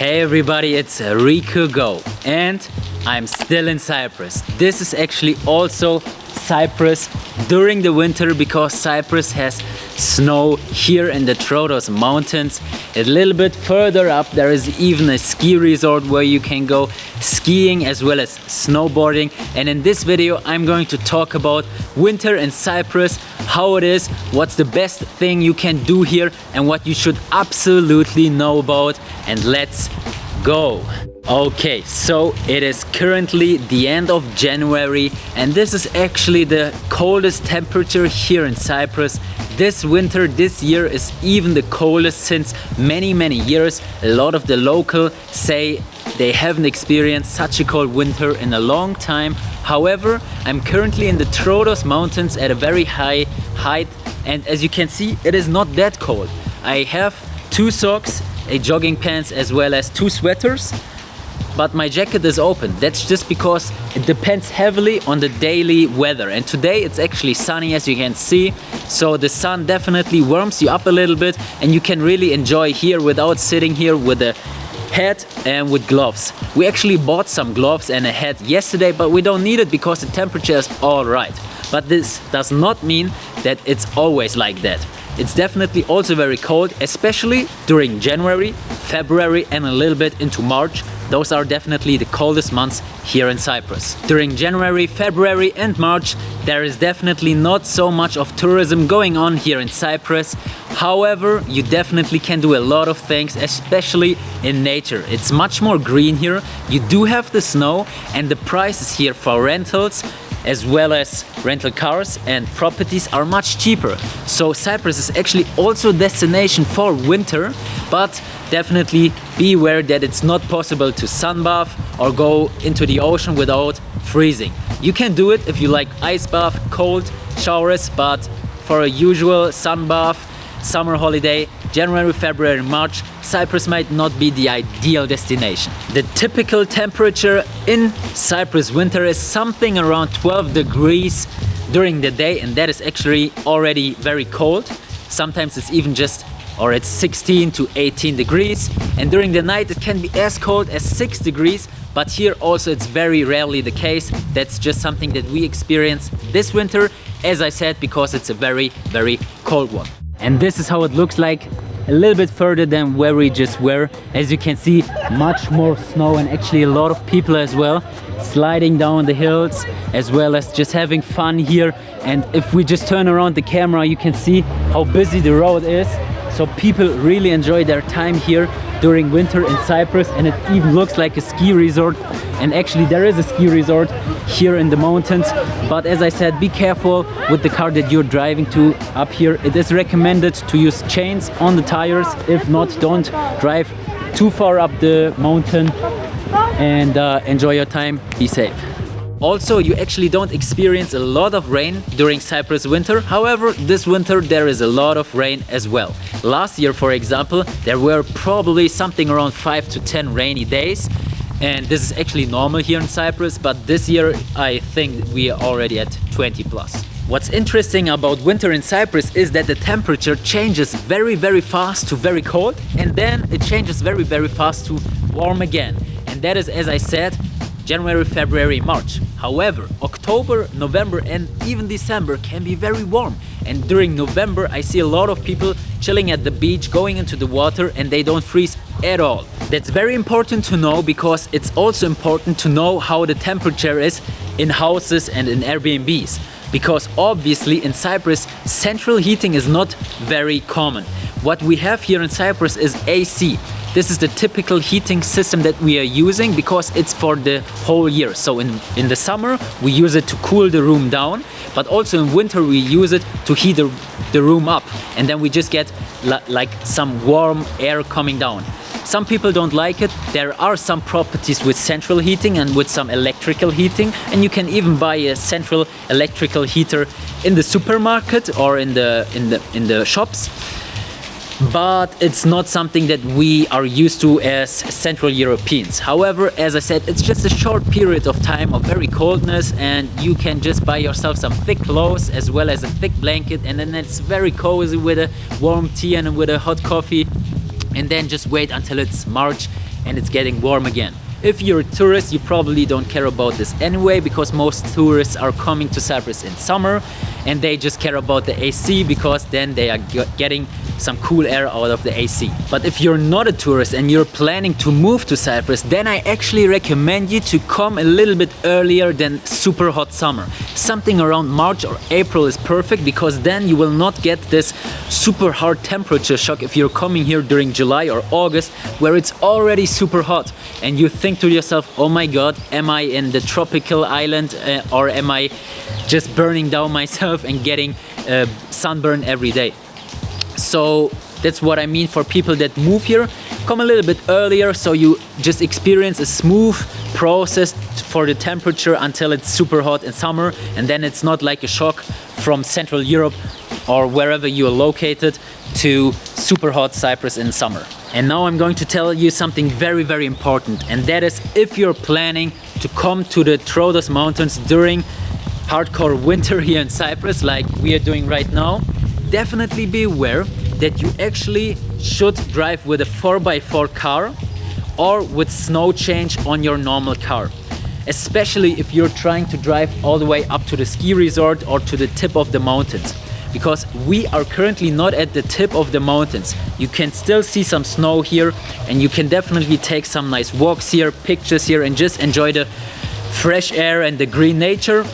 Hey everybody, it's Rico Go and I'm still in Cyprus. This is actually also Cyprus during the winter because Cyprus has snow here in the Troodos mountains. A little bit further up there is even a ski resort where you can go skiing as well as snowboarding. And in this video I'm going to talk about winter in Cyprus, how it is, what's the best thing you can do here and what you should absolutely know about. And let's go! Okay, so it is currently the end of January and this is actually the coldest temperature here in Cyprus. This winter, this year is even the coldest since many years. A lot of the locals say they haven't experienced such a cold winter in a long time. However, I'm currently in the Troodos mountains at a very high height and as you can see, it is not that cold. I have 2 socks, a jogging pants as well as 2 sweaters. But my jacket is open. That's just because it depends heavily on the daily weather. And today it's actually sunny, as you can see. So the sun definitely warms you up a little bit and you can really enjoy here without sitting here with a hat and with gloves. We actually bought some gloves and a hat yesterday, but we don't need it because the temperature is all right. But this does not mean that it's always like that. It's definitely also very cold, especially during January, February and a little bit into March. Those are definitely the coldest months here in Cyprus. During January, February and March, there is definitely not so much of tourism going on here in Cyprus. However, you definitely can do a lot of things, especially in nature. It's much more green here. You do have the snow and the prices here for rentals as well as rental cars and properties are much cheaper. So Cyprus is actually also a destination for winter, but definitely be aware that it's not possible to sunbath or go into the ocean without freezing. You can do it if you like ice bath, cold showers, but for a usual sunbath, summer holiday, January, February, March, Cyprus might not be the ideal destination. The typical temperature in Cyprus winter is something around 12 degrees during the day, and that is actually already very cold. Sometimes it's even it's 16 to 18 degrees, and during the night it can be as cold as 6 degrees, but here also it's very rarely the case. That's just something that we experience this winter, as I said, because it's a very cold one. And this is how it looks like a little bit further than where we just were. As you can see, much more snow and actually a lot of people as well sliding down the hills as well as just having fun here. And if we just turn around the camera, you can see how busy the road is. So people really enjoy their time here during winter in Cyprus, and it even looks like a ski resort. And actually there is a ski resort here in the mountains, but as I said, be careful with the car that you're driving to up here. It is recommended to use chains on the tires. If not, don't drive too far up the mountain and enjoy your time. Be safe. Also, you actually don't experience a lot of rain during Cyprus winter. However, this winter there is a lot of rain as well. Last year, for example, there were probably something around 5 to 10 rainy days. And this is actually normal here in Cyprus, but this year I think we are already at 20 plus. What's interesting about winter in Cyprus is that the temperature changes very fast to very cold, and then it changes very fast to warm again. And that is, as I said, January, February, March. However, October, November and even December can be very warm. And during November I see a lot of people chilling at the beach, going into the water, and they don't freeze at all. That's very important to know because it's also important to know how the temperature is in houses and in Airbnbs. Because obviously in Cyprus, central heating is not very common. What we have here in Cyprus is AC. This is the typical heating system that we are using because it's for the whole year. So in the summer, we use it to cool the room down, but also in winter, we use it to heat the room up. And then we just get like some warm air coming down. Some people don't like it. There are some properties with central heating and with some electrical heating, and you can even buy a central electrical heater in the supermarket or in the shops. But it's not something that we are used to as Central Europeans. However, as I said, it's just a short period of time of very coldness, and you can just buy yourself some thick clothes as well as a thick blanket, and then it's very cozy with a warm tea and with a hot coffee. And then just wait until it's March and it's getting warm again. If you're a tourist, you probably don't care about this anyway, because most tourists are coming to Cyprus in summer and they just care about the AC, because then they are getting some cool air out of the AC. But if you're not a tourist and you're planning to move to Cyprus, then I actually recommend you to come a little bit earlier than super hot summer. Something around March or April is perfect, because then you will not get this super hard temperature shock if you're coming here during July or August, where it's already super hot and you think to yourself, oh my god, am I in the tropical island or am I just burning down myself and getting sunburn every day? So that's what I mean for people that move here. Come a little bit earlier so you just experience a smooth process for the temperature until it's super hot in summer, and then it's not like a shock from Central Europe or wherever you are located to super hot Cyprus in summer. And now I'm going to tell you something very, very important, and that is, if you're planning to come to the Troodos mountains during hardcore winter here in Cyprus, like we are doing right now, definitely be aware that you actually should drive with a 4x4 car or with snow change on your normal car. Especially if you're trying to drive all the way up to the ski resort or to the tip of the mountains. Because we are currently not at the tip of the mountains. You can still see some snow here, and you can definitely take some nice walks here, pictures here, and just enjoy the fresh air and the green nature.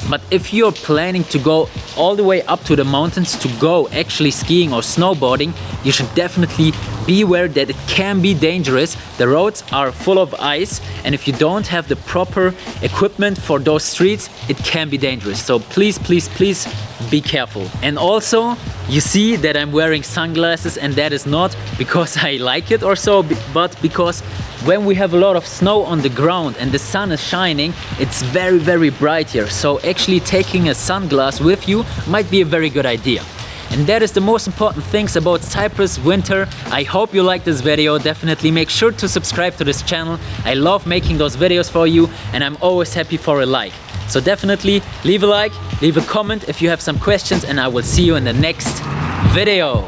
But if you're planning to go all the way up to the mountains to go actually skiing or snowboarding, you should definitely be aware that it can be dangerous. The roads are full of ice, and if you don't have the proper equipment for those streets, it can be dangerous. So please, please, please be careful. And also, you see that I'm wearing sunglasses, and that is not because I like it or so, but because when we have a lot of snow on the ground and the sun is shining, it's very, very bright here. So actually taking a sunglass with you might be a very good idea. And that is the most important things about Cyprus winter. I hope you like this video. Definitely make sure to subscribe to this channel. I love making those videos for you, and I'm always happy for a like. So definitely leave a like, leave a comment if you have some questions, and I will see you in the next video.